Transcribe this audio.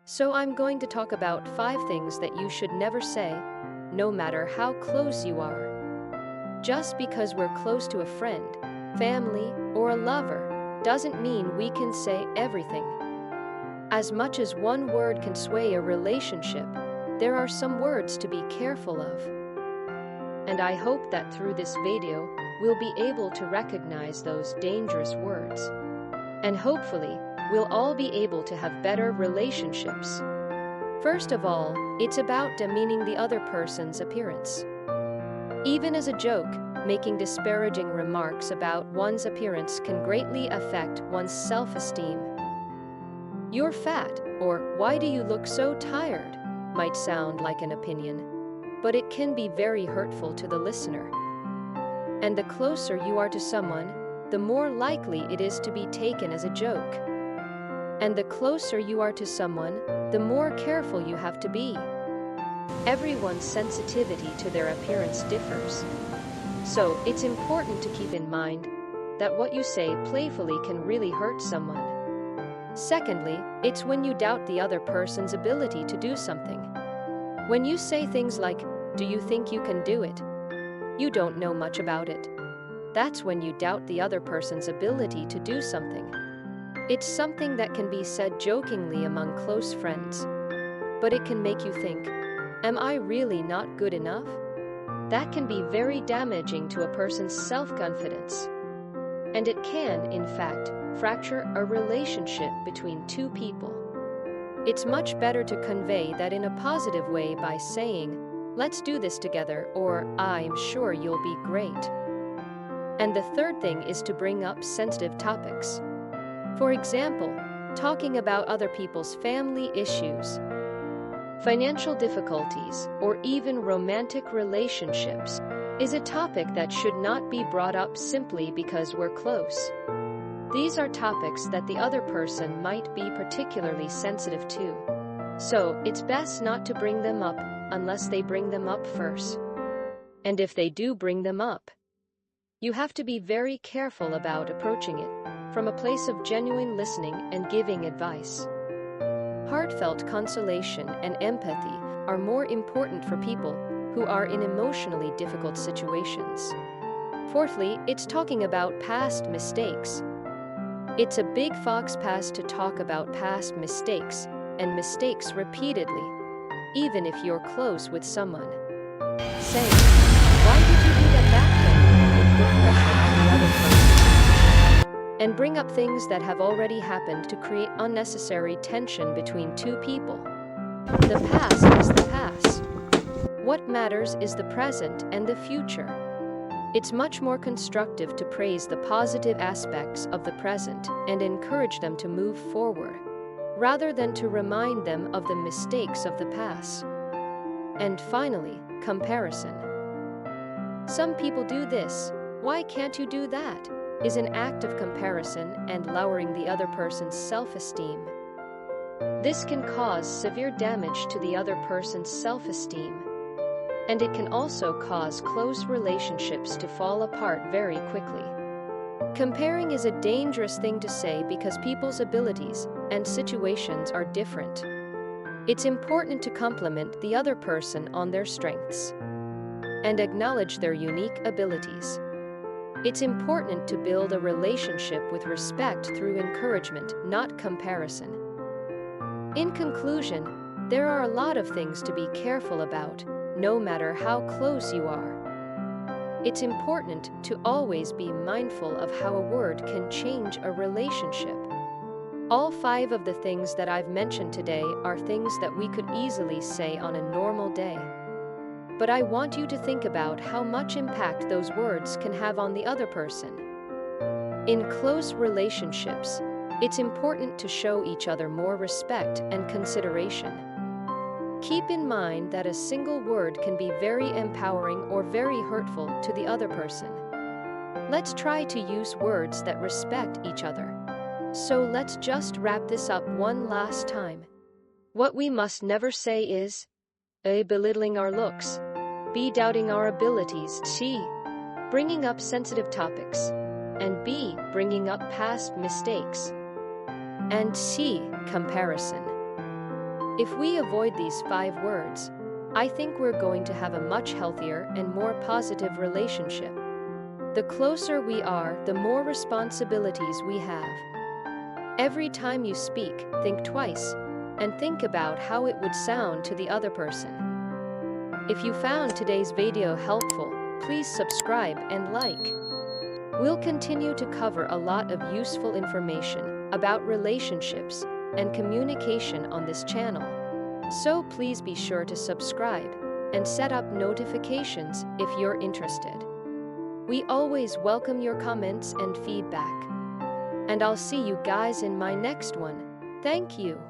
So I'm going to talk about 5 things that you should never say, no matter how close you are. Just because we're close to a friend, family, or a lover, doesn't mean we can say everything. As much as one word can sway a relationship, there are some words to be careful of. And I hope that through this video, we'll be able to recognize those dangerous words. And hopefully, we'll all be able to have better relationships. First of all, it's about demeaning the other person's appearance. Even as a joke, making disparaging remarks about one's appearance can greatly affect one's self-esteem. "You're fat," or "Why do you look so tired?" might sound like an opinion, but it can be very hurtful to the listener. And the closer you are to someone, the more likely it is to be taken as a joke. And the closer you are to someone, the more careful you have to be. Everyone's sensitivity to their appearance differs. So it's important to keep in mind that what you say playfully can really hurt someone. Secondly, it's when you doubt the other person's ability to do something. When you say things like, "Do you think you can do it? You don't know much about it." That's when you doubt the other person's ability to do something. It's something that can be said jokingly among close friends, but it can make you think, "Am I really not good enough?" That can be very damaging to a person's self-confidence. And it can, in fact, fracture a relationship between two people. It's much better to convey that in a positive way by saying, "Let's do this together," or "I'm sure you'll be great." And the third thing is to bring up sensitive topics. For example, talking about other people's family issues, financial difficulties, or even romantic relationships is a topic that should not be brought up simply because we're close. These are topics that the other person might be particularly sensitive to. So it's best not to bring them up unless they bring them up first. And if they do bring them up, you have to be very careful about approaching it from a place of genuine listening and giving advice. Heartfelt consolation and empathy are more important for people who are in emotionally difficult situations. Fourthly, it's talking about past mistakes. It's a big fox pass to talk about past mistakes and mistakes repeatedly, even if you're close with someone. Saying, "Why did you do that thing?" will put pressure on the other person. And bring up things that have already happened to create unnecessary tension between two people. The past is the past. What matters is the present and the future. It's much more constructive to praise the positive aspects of the present and encourage them to move forward, rather than to remind them of the mistakes of the past. And finally, comparison. Some people do this, "Why can't you do that?" is an act of comparison and lowering the other person's self-esteem. This can cause severe damage to the other person's self-esteem. And it can also cause close relationships to fall apart very quickly. Comparing is a dangerous thing to say because people's abilities and situations are different. It's important to compliment the other person on their strengths and acknowledge their unique abilities. It's important to build a relationship with respect through encouragement, not comparison. In conclusion, there are a lot of things to be careful about, no matter how close you are. It's important to always be mindful of how a word can change a relationship. All 5 of the things that I've mentioned today are things that we could easily say on a normal day. But I want you to think about how much impact those words can have on the other person. In close relationships, it's important to show each other more respect and consideration. Keep in mind that a single word can be very empowering or very hurtful to the other person. Let's try to use words that respect each other. So let's just wrap this up one last time. What we must never say is A. Belittling our looks, B. Doubting our abilities, C. Bringing up sensitive topics, and B. Bringing up past mistakes, and C. Comparison. If we avoid these 5 words, I think we're going to have a much healthier and more positive relationship. The closer we are, the more responsibilities we have. Every time you speak, think twice, and think about how it would sound to the other person. If you found today's video helpful, please subscribe and like. We'll continue to cover a lot of useful information about relationships and communication on this channel. So please be sure to subscribe and set up notifications if you're interested. We always welcome your comments and feedback. And I'll see you guys in my next one. Thank you.